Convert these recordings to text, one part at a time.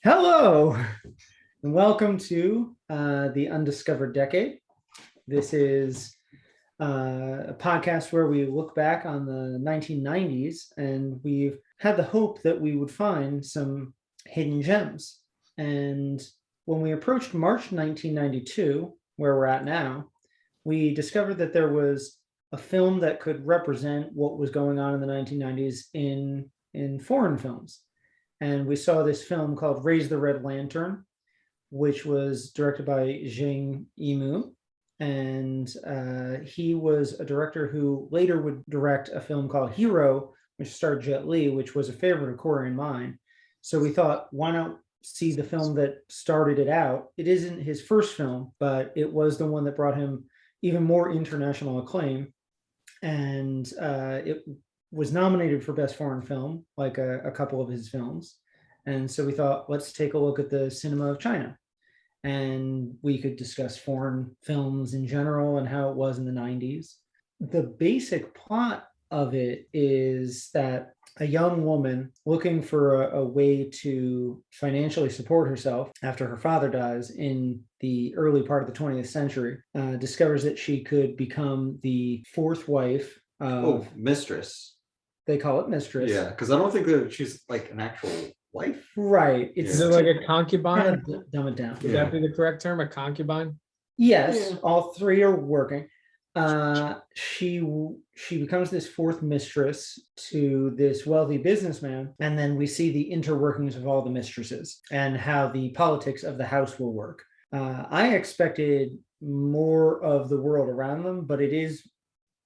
Hello, and welcome to the Undiscovered Decade. This is a podcast where we look back on the 1990s, and we've had the hope that we would find some hidden gems. And when we approached March 1992, where we're at now, we discovered that there was a film that could represent what was going on in the 1990s in foreign films. And we saw this film called Raise the Red Lantern, which was directed by Zhang Yimou. And he was a director who later would direct a film called Hero, which starred Jet Li, which was a favorite of Corey and mine. So we thought, why not see the film that started it out? It isn't his first film, but it was the one that brought him even more international acclaim. And it was nominated for Best Foreign Film, like a couple of his films. And so we thought, let's take a look at the cinema of China. And we could discuss foreign films in general and how it was in the 90s. The basic plot of it is that a young woman looking for a way to financially support herself after her father dies in the early part of the 20th century discovers that she could become the fourth wife of mistress. They call it mistress. Yeah, because I don't think that she's like an actual wife. Right. Is it like a concubine? Dumb it down. Would that be the correct term? A concubine? Yes, all three are working. She becomes this fourth mistress to this wealthy businessman, and then we see the interworkings of all the mistresses and how the politics of the house will work. I expected more of the world around them, but it is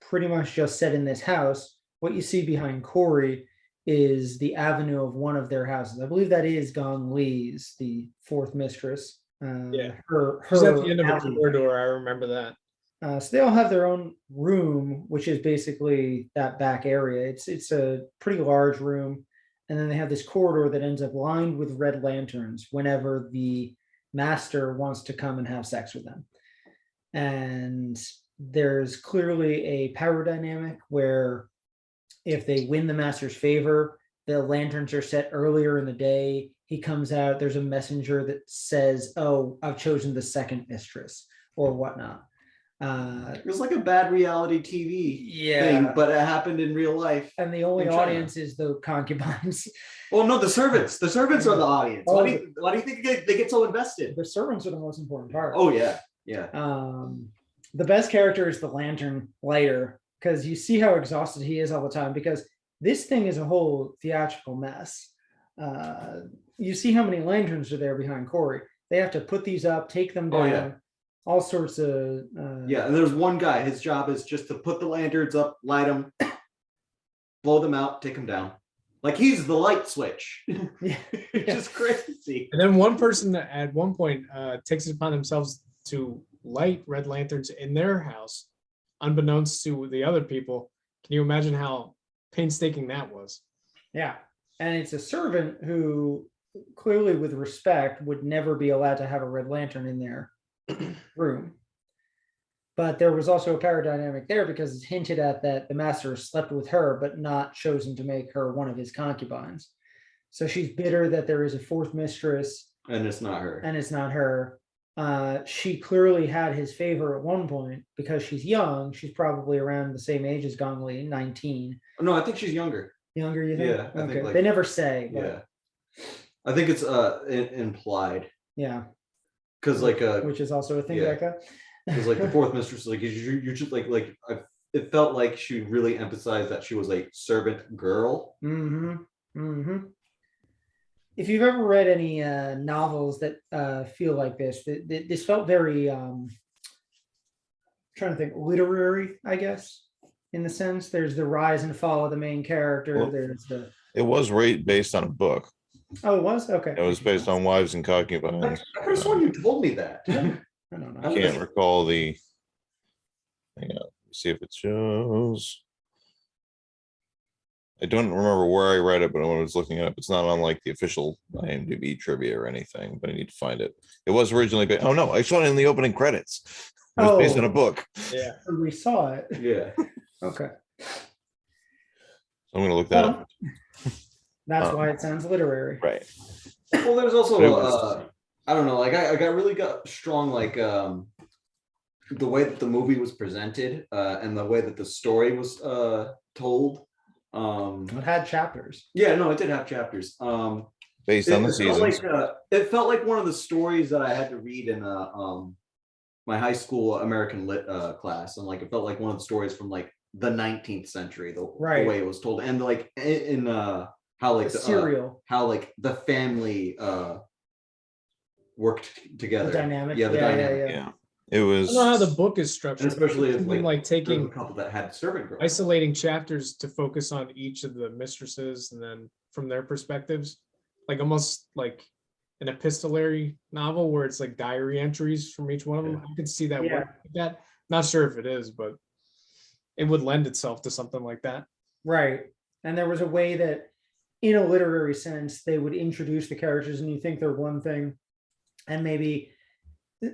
pretty much just set in this house. What you see behind Corey is the avenue of one of their houses. I believe that is Gong Li's, the fourth mistress. Yeah, her she's at the end of a corridor. I remember that. So they all have their own room, which is basically that back area. It's a pretty large room, and then they have this corridor that ends up lined with red lanterns whenever the master wants to come and have sex with them. And there's clearly a power dynamic where if they win the master's favor, the lanterns are set earlier in the day. He comes out, there's a messenger that says, oh, I've chosen the second mistress or whatnot. It was like a bad reality TV thing, but it happened in real life. And the only audience is the concubines. Well, no, the servants. The servants are the audience. Why do you think they get so invested? The servants are the most important part. Oh, yeah. Yeah. The best character is the lantern lighter, because you see how exhausted he is all the time, because this thing is a whole theatrical mess. You see how many lanterns are there behind Corey. They have to put these up, take them down. Oh, yeah. All sorts of yeah, and there's one guy, his job is just to put the lanterns up, light them, blow them out, take them down. Like he's the light switch. It's just crazy. And then one person that at one point takes it upon themselves to light red lanterns in their house, unbeknownst to the other people. Can you imagine how painstaking that was? Yeah, and it's a servant who clearly, with respect, would never be allowed to have a red lantern in there room. But there was also a power dynamic there, because it's hinted at that the master slept with her but not chosen to make her one of his concubines. So she's bitter that there is a fourth mistress and it's not her. She clearly had his favor at one point because she's young. She's probably around the same age as Gong Li, 19. No, I think she's younger. Younger, you think? Yeah, I think they never say. But... yeah, I think it's implied. Yeah. Because which is also a thing, Becca. Because like the fourth mistress, like you're just it felt like she really emphasized that she was a servant girl. Mm-hmm. Mm-hmm. If you've ever read any novels that feel like this felt very trying to think, literary, I guess, in the sense. There's the rise and fall of the main character. Well, it was based on a book. Oh, it was? Okay. It was based on Wives and Concubines. I could have sworn you told me that. I don't know. I can't recall the... Hang on. See if it shows. I don't remember where I read it, but when I was looking it up, it's not on like the official IMDb trivia or anything, but I need to find it. It was originally based... Oh, no. I saw it in the opening credits. It was based on a book. Yeah. We saw it. Yeah. Okay. So I'm going to look that up. That's why it sounds literary. Right. Well, there's also It was- I don't know, like I got strong like the way that the movie was presented and the way that the story was told. It had chapters. Yeah, no, it did have chapters. based on the Felt like seasons. it felt like one of the stories that I had to read in my high school American lit class, and like it felt like one of the stories from like the 19th century, the Right. way it was told, and like in how like The serial. how like the family worked together. The dynamic. Yeah, the dynamic. Yeah, it I was. don't know how the book is And structured. especially if Something like there was taking a couple that had servant girls. isolating chapters to focus on each of the mistresses and then from their perspectives, like almost like an epistolary novel where it's like diary entries from each one of them. I could see that Yeah. work like that. Not sure if it is, but it would lend itself to something like that. Right. And there was a way that, in a literary sense, they would introduce the characters and you think they're one thing. And maybe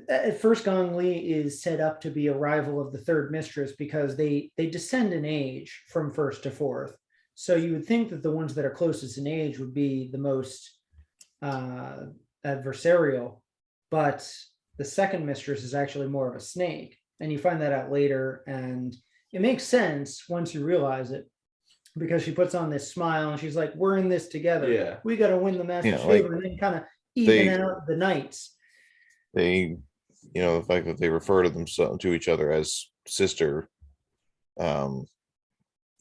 at first, Gong Li is set up to be a rival of the third mistress because they descend in age from first to fourth. So you would think that the ones that are closest in age would be the most adversarial. But the second mistress is actually more of a snake. And you find that out later. And it makes sense once you realize it, because she puts on this smile and she's like, we're in this together. Yeah. We got to win the master's Yeah, like, favor, and then kind of even they- out the knights. They, the fact that they refer to themselves to each other as sister,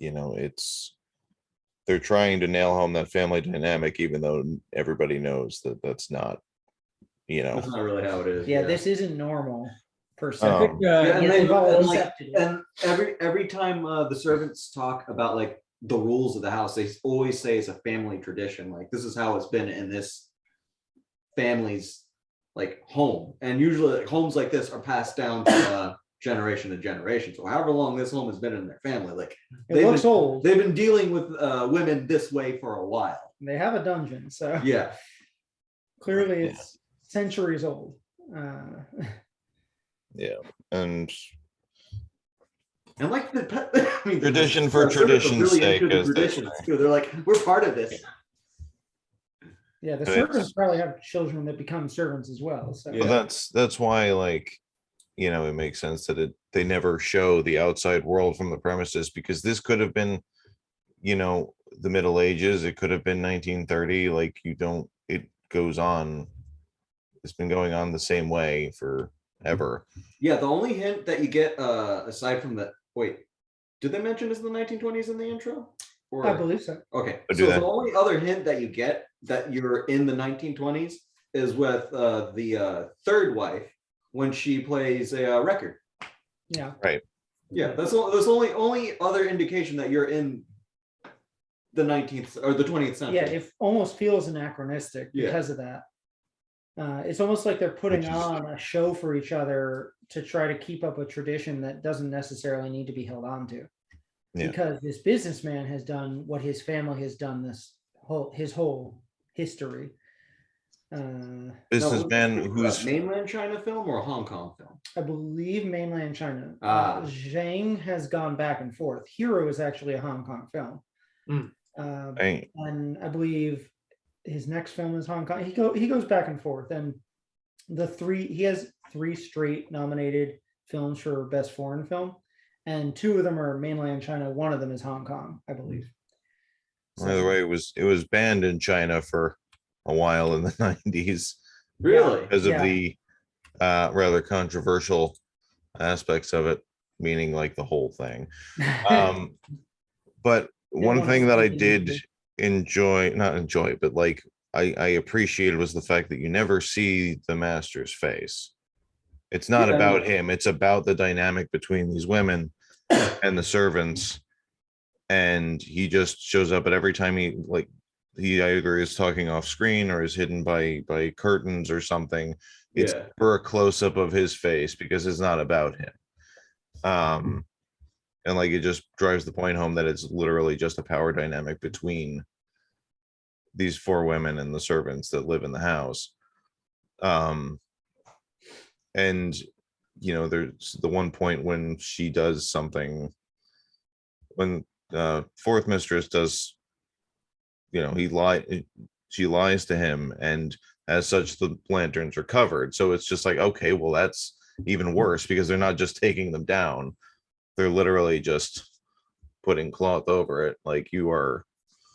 it's they're trying to nail home that family dynamic, even though everybody knows that that's not, That's not really how it is. Yeah, this isn't normal per se. I think, Yeah, and, Yeah, they, they've all and, like, accepted it. and every time the servants talk about like the rules of the house, they always say it's a family tradition. Like this is how it's been in this family's like home, and usually like, homes like this are passed down to generation to generation. So however long this home has been in their family, like It looks old. they've been dealing with women this way for a while. They have a dungeon, so Yeah, clearly it's centuries old. Yeah, and and like the I mean, Tradition for the servants are tradition's sake, into the as they traditions say. too. They're like, we're part of this. Yeah, the But servants it's- probably have children that become servants as well. So Yeah. Well, that's why, like, it makes sense that they never show the outside world from the premises, because this could have been, the Middle Ages. It could have been 1930. Like, it goes on. It's been going on the same way forever. Yeah, the only hint that you get, aside from the did they mention it's the 1920s in the intro? Or I believe so. okay, Or do so they? the only other hint that you get that you're in the 1920s is with the third wife when she plays a record. Yeah. Yeah, that's the only other indication that you're in the 19th or the 20th century. Yeah, it almost feels anachronistic Yeah. because of that. It's almost like they're putting Which is- on a show for each other to try to keep up a tradition that doesn't necessarily need to be held on to. Yeah. Because this businessman has done what his family has done his whole history. Businessman Now, who's mainland China film or a Hong Kong film? I believe mainland China. Ah. Zhang has gone back and forth. Hero is actually a Hong Kong film. Mm. And I believe his next film is Hong Kong. He goes back and forth, and he has 3 straight nominated films for best foreign film, and 2 of them are mainland China. One of them is Hong Kong, I believe. by the way, it was banned in China for a while in the 90s Really? because of Yeah. the rather controversial aspects of it, meaning like the whole thing. But one want thing to that I speak did English. not enjoy, but like I appreciated, was the fact that you never see the master's face. It's not Yeah, I about know. him. It's about the dynamic between these women and the servants. And he just shows up at every time he either is talking off screen or is hidden by curtains or something. It's Yeah. for a close-up of his face because it's not about him. And like it just drives the point home that it's literally just a power dynamic between these 4 women and the servants that live in the house. And there's the one point when she does something, when fourth mistress does, he she lies to him, and as such the lanterns are covered. So it's just like, okay, well, that's even worse, because they're not just taking them down, they're literally just putting cloth over it. Like, you are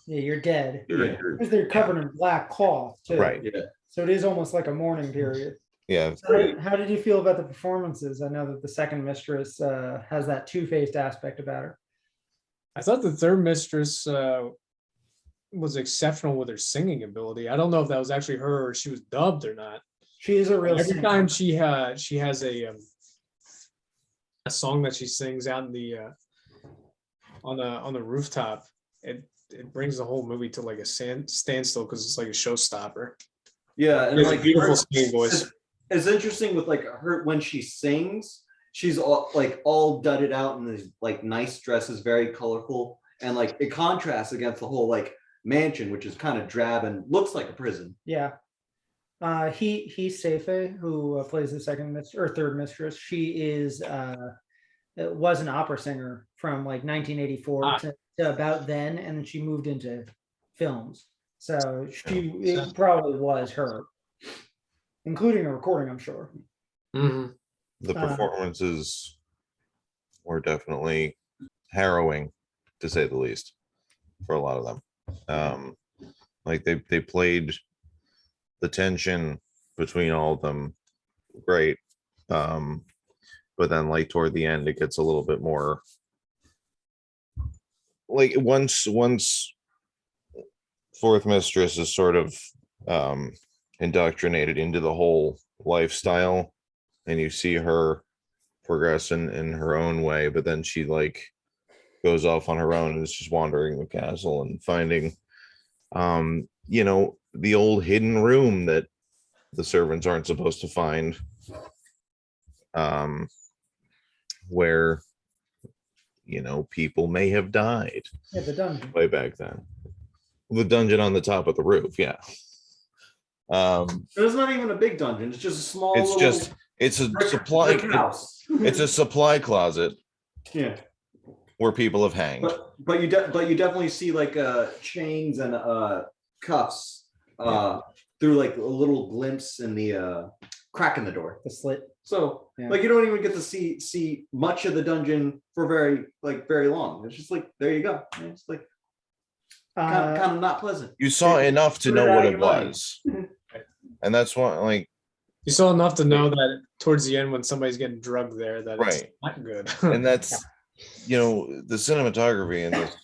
Yeah, you're dead. Yeah. Because they're covered in black cloth too. right. Yeah. So it is almost like a mourning period. Yeah, So how did you feel about the performances? I know that the second mistress has that two-faced aspect about her. I thought the third mistress was exceptional with her singing ability. I don't know if that was actually her or she was dubbed or not. She is a real Every singer. time she has a song that she sings out in the on the rooftop, it brings the whole movie to like a standstill because it's like a showstopper. Yeah, and It's a like beautiful her- singing voice. it's interesting with like her when she sings, she's all dudded out in these like nice dresses, very colorful, and like it contrasts against the whole like mansion, which is kind of drab and looks like a prison. Yeah. He's Seife, who plays the second mistress or third mistress. She is was an opera singer from like 1984 to about then, and then she moved into films. So it probably was her, including a recording, I'm sure. Mhm. the performances were definitely harrowing, to say the least, for a lot of them. Like they played the tension between all of them great, but then like toward the end it gets a little bit more like once fourth mistress is sort of indoctrinated into the whole lifestyle, and you see her progress in her own way, but then she like goes off on her own and is just wandering the castle and finding the old hidden room that the servants aren't supposed to find, where people may have died Yeah, the dungeon. way back then. The dungeon on the top of the roof, yeah. It's not even a big dungeon, it's just a small It's a brick supply house. it's a supply closet Yeah, where people have hanged. but you definitely see like chains and cuffs through like a little glimpse in the crack in the door. The slit. So Yeah. like you don't even get to see much of the dungeon for very long. It's just like there you go. It's like kind of not pleasant. You saw enough to Put know it out what of it your mind. was. And that's why, like, You saw enough to know that towards the end when somebody's getting drugged there that it's Right. not good. and that's the cinematography in this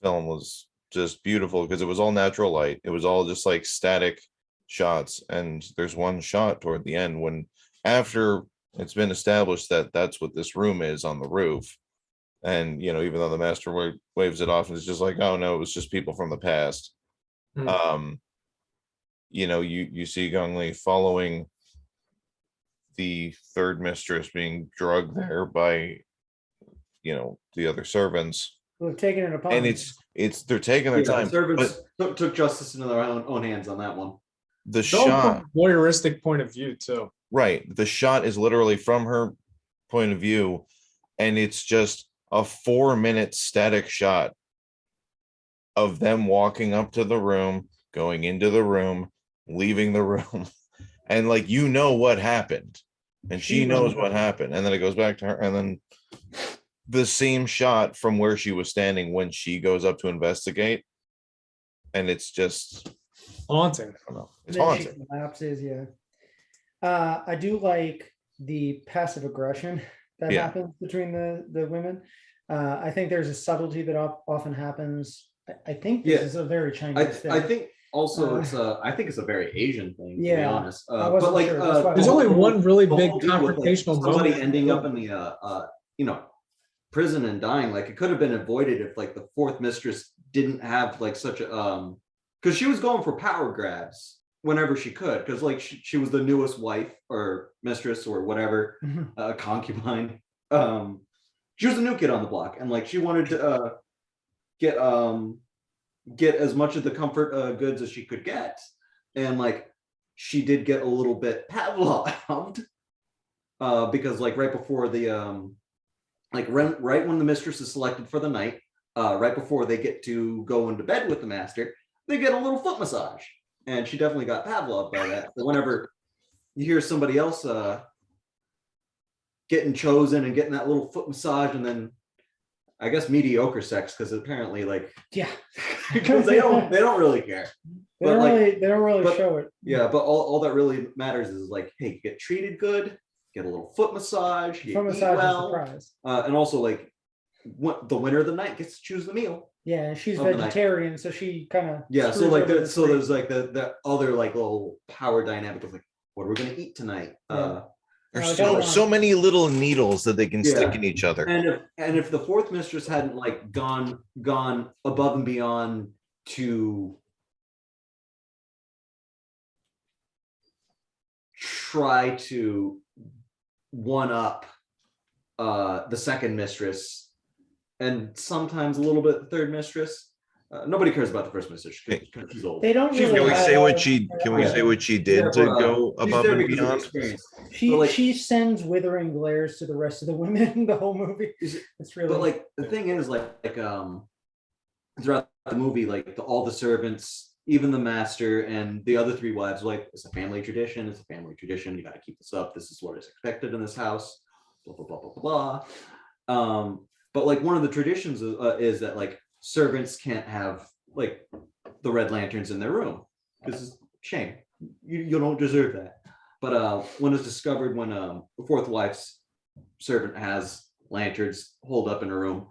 film was just beautiful because it was all natural light. It was all just like static shots, and there's one shot toward the end when, after it's been established that that's what this room is on the roof, and even though the master waves it off and it's just like, oh no, it was just people from the past. Hmm. You see Gong Li following the third mistress being drugged there by the other servants, We've taken it upon. and it's they're taking their Yeah, time, the servants but took justice into their own hands on that one. the It's all shot, from a voyeuristic point of view too. right, the shot is literally from her point of view, and it's just a 4-minute static shot of them walking up to the room, going into the room, leaving the room, and like what happened, and she knows what happened, and then it goes back to her, and then the same shot from where she was standing when she goes up to investigate, and it's just Haunting. I don't know, it's Then she haunting. collapses. Yeah. I do like the passive aggression that Yeah. happens between the women. I think there's a subtlety that often happens. I think this Yeah. is a very Chinese thing. I think also I think it's a very Asian thing, to be Yeah, honest. I wasn't But like sure. That's why I There's the only whole- one really the big whole deal with, like, confrontational somebody moment. ending up in the prison and dying. Like it could have been avoided if like the fourth mistress didn't have like such a because she was going for power grabs whenever she could, because like she was the newest wife or mistress or whatever, concubine. She was the new kid on the block, and like she wanted to get as much of the comfort goods as she could get, and like she did get a little bit Pavloved, because like right before the right when the mistress is selected for the night, right before they get to go into bed with the master, they get a little foot massage. And she definitely got Pavlov by that. But whenever you hear somebody else getting chosen and getting that little foot massage, and then I guess mediocre sex, because apparently like Yeah. because they don't really care. They don't really but- show it. Yeah, but all that really matters is like, hey, you get treated good, get a little foot massage, you Foot eat massage well, is the prize. and also like the winner of the night gets to choose the meal. Yeah, and she's of the night. vegetarian, so she kind of Yeah, so like there's like the other like little power dynamic of like, what are we gonna eat tonight? Yeah. There's No, so many little needles that they can stick in each other. And if the fourth mistress hadn't like gone above and beyond to try to one up the second mistress, and sometimes a little bit the third mistress. Nobody cares about the first mistress because she's old. they don't. She's Really Can we have say a- what she? Can we say what she did to go she's above there and because of beyond? experience. She But, like- she sends withering glares to the rest of the women in the whole movie. It's really. But like the thing is, like throughout the movie, like all the servants, even the master and the other three wives, like, it's a family tradition. It's a family tradition. You got to keep this up. This is what is expected in this house. Blah blah blah blah blah. But like one of the traditions is that like servants can't have like the red lanterns in their room because it's shame. You don't deserve that. But when it's discovered, when the fourth wife's servant has lanterns holed up in her room,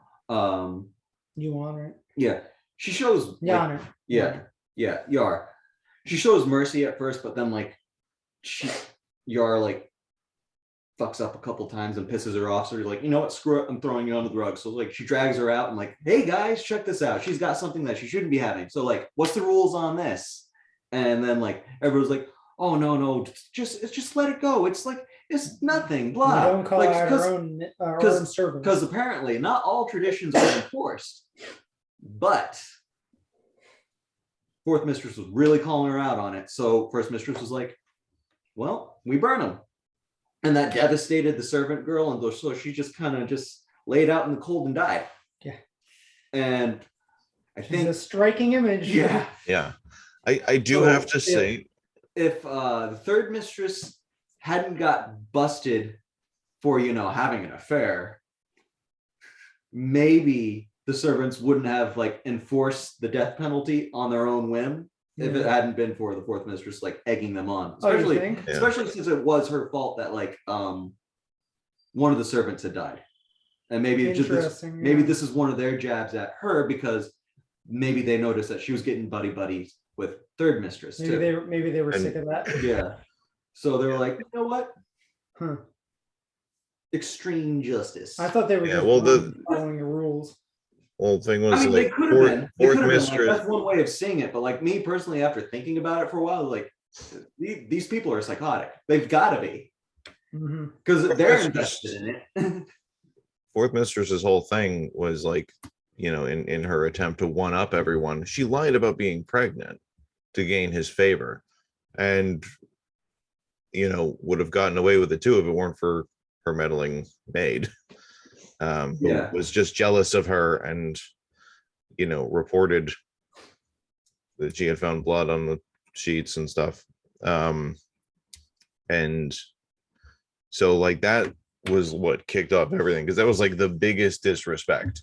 you want it? yeah, she shows like, Yonner. yeah, Yar. She shows mercy at first, but then like Yar like fucks up a couple times and pisses her off. So you're like, you know what, screw it, I'm throwing you under the rug. So like she drags her out and like, hey guys, check this out. She's got something that she shouldn't be having. So like, what's the rules on this? And then like everyone's like, oh no, just let it go. It's like it's nothing. Blah. We don't call like, out our own servants. because apparently not all traditions are enforced. But fourth mistress was really calling her out on it. So first mistress was like, well, we burn them. And that devastated the servant girl. And so she just kind of just laid out in the cold and died. Yeah. And I She's think, a striking image. Yeah. I do So have to say, if the third mistress hadn't got busted for, having an affair, maybe the servants wouldn't have like enforced the death penalty on their own whim if it hadn't been for the fourth mistress like egging them on, especially since it was her fault that like one of the servants had died, and maybe this is one of their jabs at her because maybe they noticed that she was getting buddies with third mistress too. Maybe they were sick of that. Yeah, so they were like, you know what, Huh. extreme justice. I thought they were just following the rules. whole thing was I mean, they like could have been. They fourth could have been. mistress. Like, that's one way of seeing it. But like me personally, after thinking about it for a while, like these people are psychotic. They've got to be because they're invested in it. Fourth mistress's whole thing was like, in her attempt to one up everyone, she lied about being pregnant to gain his favor, and would have gotten away with it too if it weren't for her meddling maid. Who was just jealous of her and reported that she had found blood on the sheets and stuff, and so like that was what kicked off everything, because that was like the biggest disrespect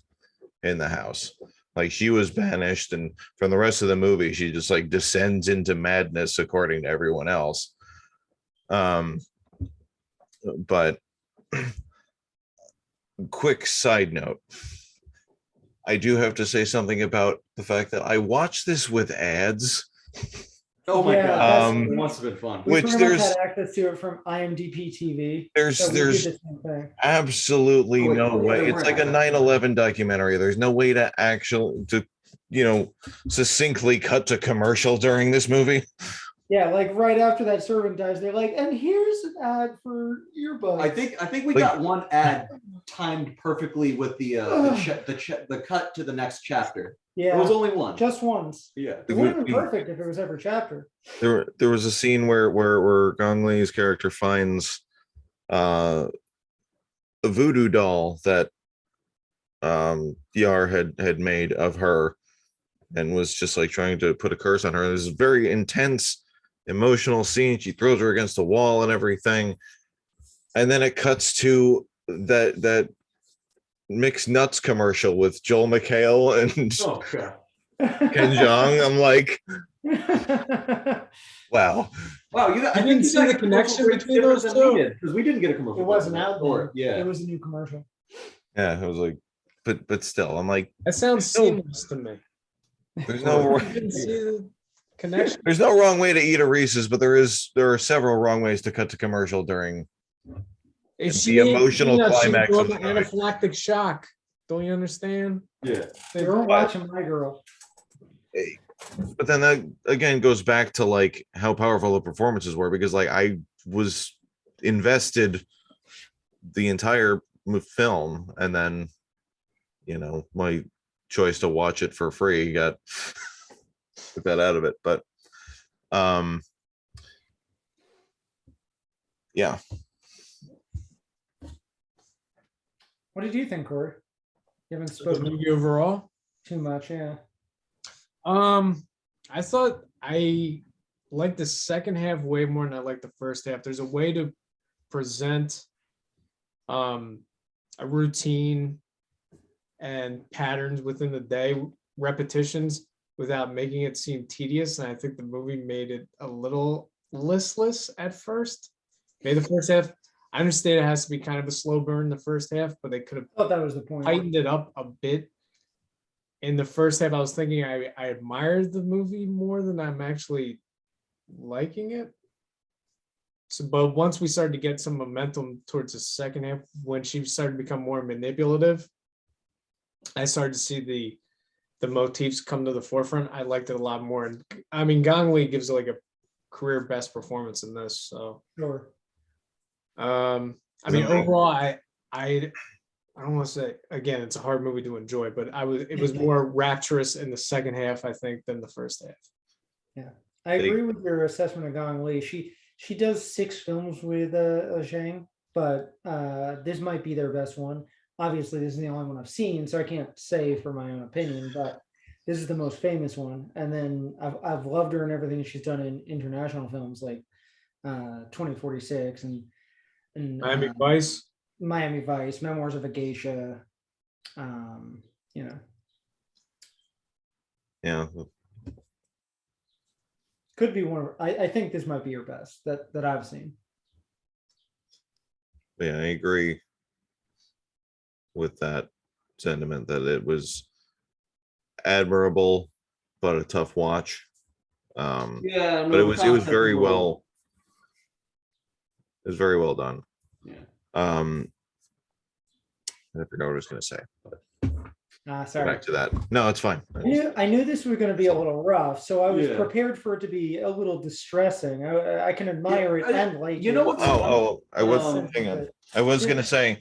in the house. Like she was banished, and from the rest of the movie she just like descends into madness according to everyone else. But quick side note, I do have to say something about the fact that I watched this with ads. Oh my Yeah, god, Um, it must have been fun. We Which pretty much there's- had access to it from IMDb TV. There's so we there's did the same thing. absolutely Oh, wait, no oh, yeah, way. there It's were like a ads. 9/11 documentary. There's no way to succinctly cut to commercial during this movie. Yeah, like right after that servant dies, they're like, and here's an ad for earbuds. I think we Like- got one ad timed perfectly with the cut to the next chapter. yeah, There was only one. just once. Yeah. It would have been perfect if it was every chapter. There was a scene where Gong Li's character finds a voodoo doll that Yar had made of her, and was just like trying to put a curse on her. It was a very intense, emotional scene. She throws her against the wall and everything. And then it cuts to that mixed nuts commercial with Joel McHale and Oh crap! Ken Jeong. I'm like, wow. Wow, You I didn't think you see got the a commercial connection break between different those than we two? did, because we didn't get a commercial. It wasn't out or then. yeah, It was a new commercial. Yeah, I was like, but still, I'm like, That sounds Still- seamless to me. there's no You didn't see the connection. there's no wrong way to eat a Reese's, but there are several wrong ways to cut to commercial during If the she ate emotional peanuts, she would climax go of into the movie. anaphylactic shock. Don't you understand? yeah. You're watching My Girl. But then that again goes back to like how powerful the performances were, because like I was invested the entire film, and then my choice to watch it for free got took that out of it. But yeah, What did you think, Corey? You haven't The spoken movie overall. too much, yeah. I thought I liked the second half way more than I liked the first half. There's a way to present a routine and patterns within the day, repetitions, without making it seem tedious. And I think the movie made it a little listless at first. Maybe the first half, I understand it has to be kind of a slow burn the first half, but they could have I thought that was the point. tightened it up a bit. In the first half, I was thinking I admired the movie more than I'm actually liking it. So, but once we started to get some momentum towards the second half, when she started to become more manipulative, I started to see the motifs come to the forefront. I liked it a lot more. And I mean, Gong Li gives like a career best performance in this. So, Sure. I mean, overall, I don't want to say, again, it's a hard movie to enjoy, but it was more rapturous in the second half, I think, than the first half. Yeah, I agree with your assessment of Gong Li. She does 6 films with Zhang, but this might be their best one. Obviously, this is the only one I've seen, so I can't say for my own opinion, but this is the most famous one. And then I've loved her in everything she's done in international films like 2046 and Miami Vice. Miami Vice, Memoirs of a Geisha. yeah, Could be one of, I think this might be your best that I've seen. yeah, I agree with that sentiment that it was admirable, but a tough watch. Yeah, no, but the it was concept very is a well. little- It was very well done. Yeah. I forgot what I was going to say, but go Sorry. back to that. No, it's fine. I knew this was going to be a little rough, so I was Yeah. prepared for it to be a little distressing. I can admire it and like you know it. what's I was Um, hang on. I was going to say,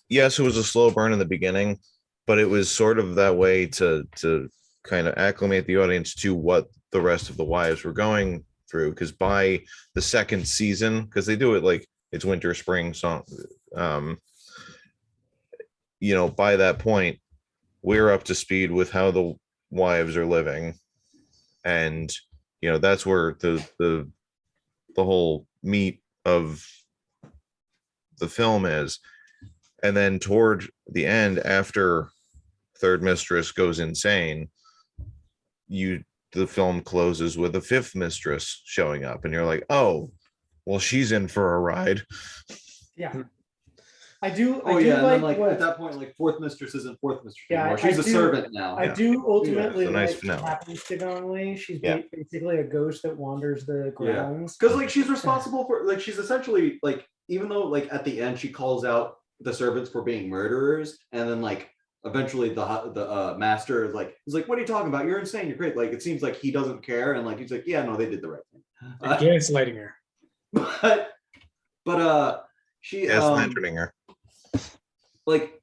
yes, it was a slow burn in the beginning, but it was sort of that way to kind of acclimate the audience to what the rest of the wives were going through. Because by the second season, because they do it like it's winter, spring song, by that point, we're up to speed with how the wives are living, and that's where the whole meat of the film is. And then toward the end, after third mistress goes insane, the film closes with a fifth mistress showing up, and you're like, oh, well, she's in for a ride. Yeah. I do. Oh I do yeah, and then like like what, at that point, like fourth mistress isn't fourth mistress Yeah, anymore. I She's a do- servant now. I do ultimately It's a nice like finale. what happens to Gong Li. She's Yeah. basically a ghost that wanders the grounds. Because like she's responsible for like she's essentially like, even though like at the end she calls out the servants for being murderers, and then like eventually the master is like, he's like, what are you talking about? You're insane. You're great. Like it seems like he doesn't care, and like he's like, yeah, no, they did the right thing. Gaslighting her. But she Yes, mentioning her. like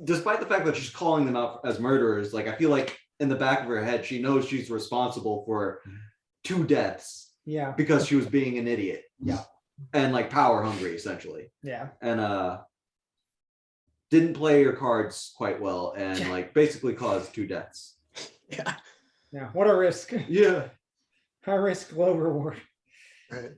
despite the fact that she's calling them out as murderers, like I feel like in the back of her head she knows she's responsible for 2 deaths Yeah. because she was being an idiot. Yeah. And like power hungry essentially. Yeah. And didn't play your cards quite well and like basically caused 2 deaths. Yeah. Yeah, what a risk. Yeah. High risk, low reward. Right.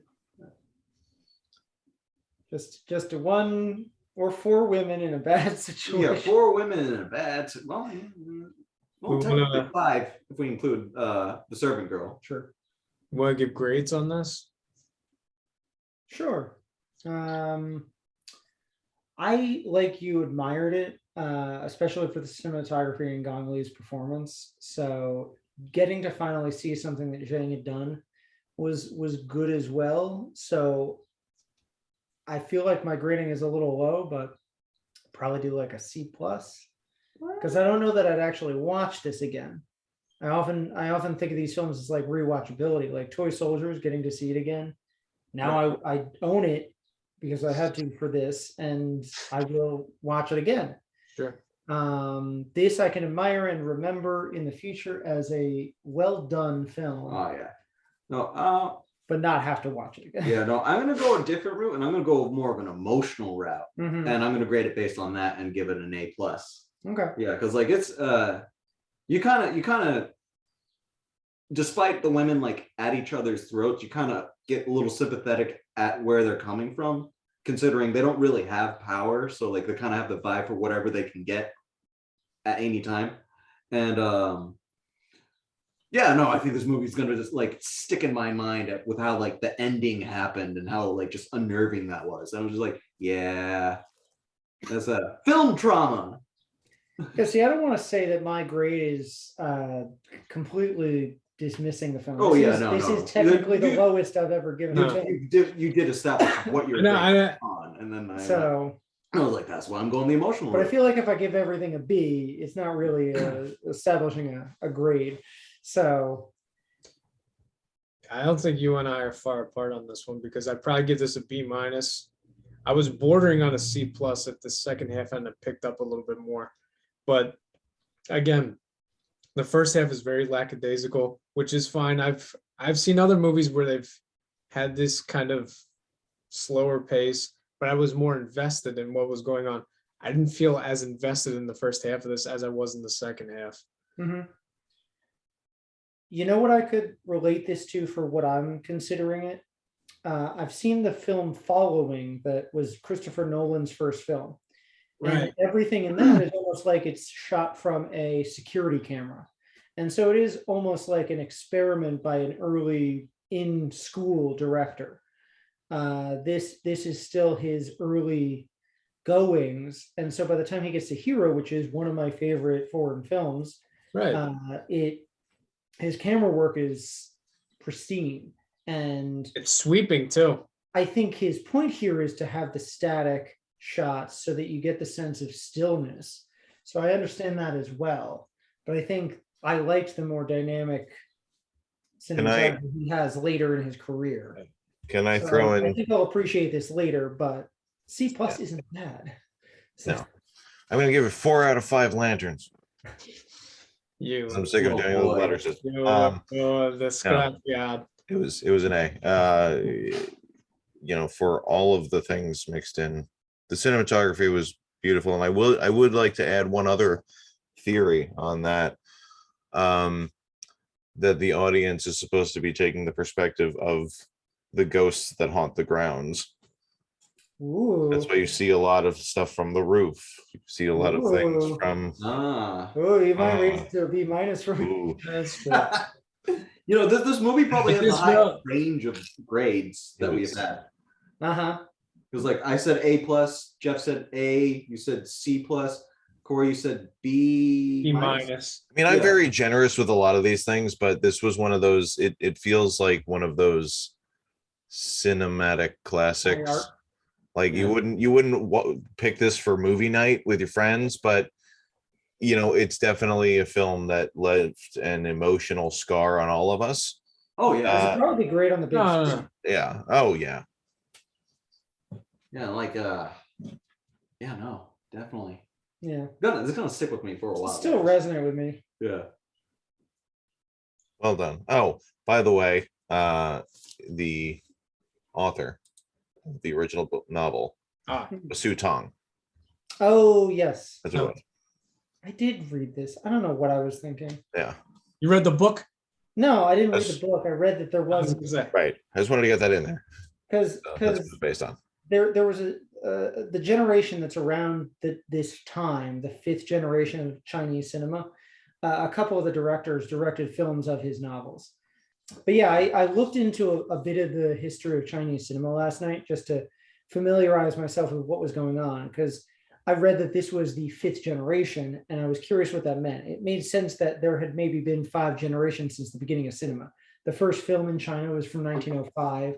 Just 1 or 4 women in a bad situation. Yeah, 4 women in a bad. Well, technically 5 if we include the servant girl. Sure. Want to give grades on this? Sure. I, like you, admired it, especially for the cinematography and Gong Li's performance. So getting to finally see something that Zhang had done was good as well. So I feel like my grading is a little low, but probably do like a C+, because I don't know that I'd actually watch this again. I often think of these films as like rewatchability, like Toy Soldiers, getting to see it again. Now I own it because I had to for this, and I will watch it again. Sure. This I can admire and remember in the future as a well done film. Oh yeah. No, but not have to watch it again. Yeah, no, I'm gonna go a different route, and I'm gonna go more of an emotional route, Mhm. and I'm gonna grade it based on that and give it an A+. Okay. Yeah, because like it's you kind of, despite the women like at each other's throats, you kind of get a little sympathetic at where they're coming from, considering they don't really have power, so like they kind of have the vibe for whatever they can get at any time, and yeah, no, I think this movie's gonna just like stick in my mind with how like the ending happened and how like just unnerving that was. I was just like, yeah, that's a film trauma. Yeah, see, I don't want to say that my grade is completely dismissing the film. Oh, yeah, this is technically the lowest I've ever given a film. You did establish what you're on, and then I was like, that's why I'm going the emotional. But I feel like if I give everything a B, it's not really establishing a grade. So I don't think you and I are far apart on this one, because I'd probably give this a B-. I was bordering on a C+ if the second half ended up picked up a little bit more. But again, the first half is very lackadaisical, which is fine. I've seen other movies where they've had this kind of slower pace, but I was more invested in what was going on. I didn't feel as invested in the first half of this as I was in the second half. Mm-hmm. You know what I could relate this to for what I'm considering it? I've seen the film Following, that was Christopher Nolan's first film. Right. And everything in that is almost like it's shot from a security camera. And so it is almost like an experiment by an early in-school director. This is still his early goings. And so by the time he gets to Hero, which is one of my favorite foreign films, right, his camera work is pristine, and it's sweeping too. I think his point here is to have the static shots so that you get the sense of stillness. So I understand that as well, but I think I liked the more dynamic cinematography he has later in his career. Can I throw in? I think I'll appreciate this later, but C+ isn't bad. So. No, I'm going to give it 4 out of 5 lanterns. I'm sick of doing those letters. Yeah, it was an A. You know, for all of the things mixed in, the cinematography was beautiful, and I would like to add one other theory on that. That the audience is supposed to be taking the perspective of the ghosts that haunt the grounds. Ooh. That's why you see a lot of stuff from the roof. You see a lot of things from. Oh, you might raise it to a B- for me. That's true. You know, this movie probably has the highest range of grades that we've had. Because like I said A+, Jeff said A, you said C+, Corey, you said B-. B-. I mean, I'm very generous with a lot of these things, but this was one of those. It feels like one of those cinematic classics. Like you wouldn't pick this for movie night with your friends, but you know, it's definitely a film that left an emotional scar on all of us. Oh yeah, it's probably great on the big screen. Yeah. Oh yeah. Yeah, like yeah, no, definitely. Yeah, it's gonna stick with me for a while. Still resonate with me. Yeah. Well done. Oh, by the way, the author of the original novel, Su Tong. Oh, yes. That's what it No. was. I did read this. I don't know what I was thinking. Yeah, You read the book? No, I didn't read That's- the book. I read that there I was was gonna say. right. I just wanted to get that in there. because So that's what it's based on. there was the generation that's around this time, the fifth generation of Chinese cinema. A couple of the directors directed films of his novels. But yeah, I looked into a bit of the history of Chinese cinema last night just to familiarize myself with what was going on, because I read that this was the fifth generation, and I was curious what that meant. It made sense that there had maybe been 5 generations since the beginning of cinema. The first film in China was from 1905.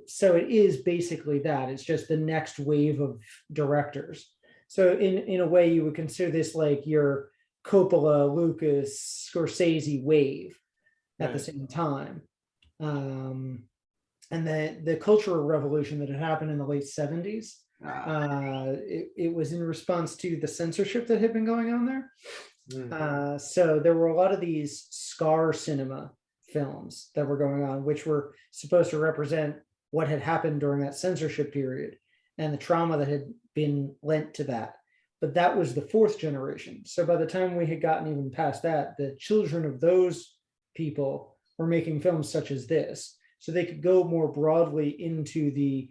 So it is basically that. It's just the next wave of directors. So in a way, you would consider this like your Coppola, Lucas, Scorsese wave at the Right. same time. And the cultural revolution that had happened in the late 70s, it was in response to the censorship that had been going on there. So there were a lot of these scar cinema films that were going on, which were supposed to represent what had happened during that censorship period and the trauma that had been lent to that. But that was the fourth generation. So by the time we had gotten even past that, the children of those people were making films such as this. So they could go more broadly into the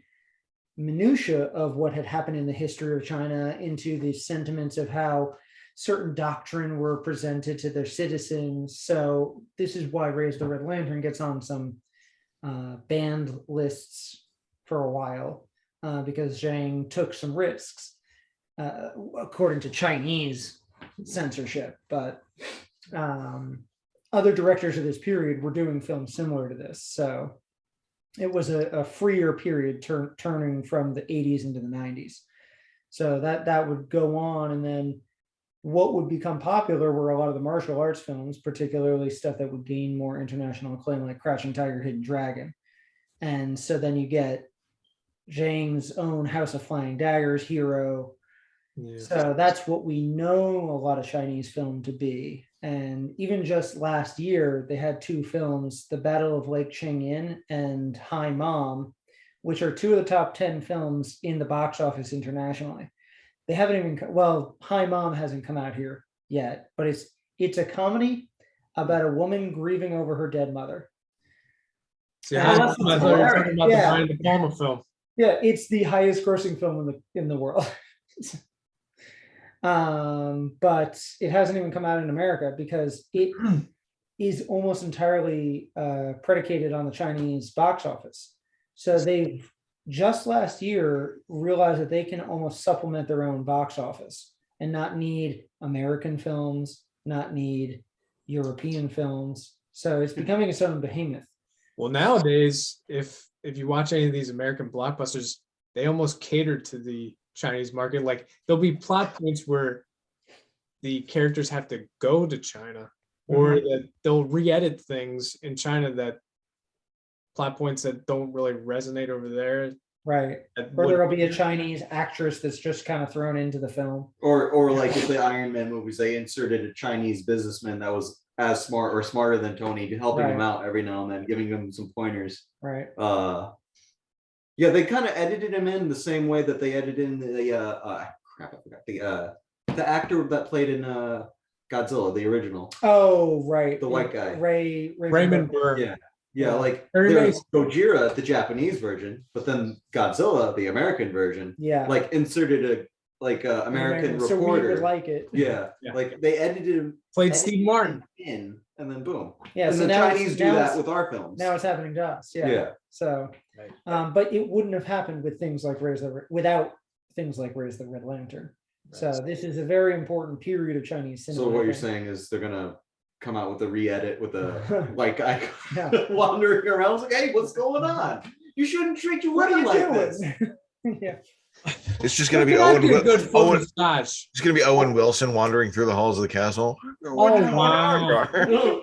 minutia of what had happened in the history of China, into the sentiments of how certain doctrine were presented to their citizens. So this is why Raise the Red Lantern gets on some banned lists for a while, because Zhang took some risks, according to Chinese censorship. But other directors of this period were doing films similar to this. So it was a freer period turning from the 80s into the 90s. So that would go on. And then what would become popular were a lot of the martial arts films, particularly stuff that would gain more international acclaim, like Crouching Tiger, Hidden Dragon. And so then you get Zhang's own House of Flying Daggers, Hero. Yeah. So that's what we know a lot of Chinese film to be. And even just last year, they had 2 films, The Battle of Lake Chang'an and Hi Mom, which are 2 of the top 10 films in the box office internationally. They haven't even, well, Hi Mom hasn't come out here yet, but it's a comedy about a woman grieving over her dead mother. See, Oh, I that's thought you were hilarious. talking about Yeah. the Brian De Palma film. Yeah, it's the highest grossing film in the world. But it hasn't even come out in America because it is almost entirely predicated on the Chinese box office. So they've just last year realized that they can almost supplement their own box office and not need American films, not need European films. So it's becoming its own behemoth. Well, nowadays, if you watch any of these American blockbusters, they almost cater to the Chinese market. Like there'll be plot points where the characters have to go to China, or that they'll re-edit things in China, that plot points that don't really resonate over there. Right. that Or would- there'll be a Chinese actress that's just kind of thrown into the film. Or like with the Iron Man movies, they inserted a Chinese businessman that was as smart or smarter than Tony, helping him Right. out every now and then, giving him some pointers. Right. Yeah, they kind of edited him in the same way that they edited in the crap, I forgot the actor that played in Godzilla, the original. Oh, right. The white guy. Raymond Burr. Yeah. Yeah, like Very there's nice. Gojira, the Japanese version, but then Godzilla, the American version, Yeah. like inserted a American So we reporter. would like it. Yeah, Yeah. like they edited him Played edited Steve Martin. him in, and then boom. Yeah. And So the now Chinese do now that it's- with our films. Now it's happening to us. Yeah. Yeah. So, but it wouldn't have happened with things like without things like Raise the Red Lantern. So this is a very important period of Chinese cinema. So what I you're think. saying is they're gonna come out with a re-edit with a white guy Yeah. wandering around. I was like, hey, what's going on? You shouldn't treat your What are women you like this. doing? Yeah. It's just gonna be There might Owen. be a good foot Owen. massage. It's gonna be Owen Wilson wandering through the halls of the castle. Oh, wow.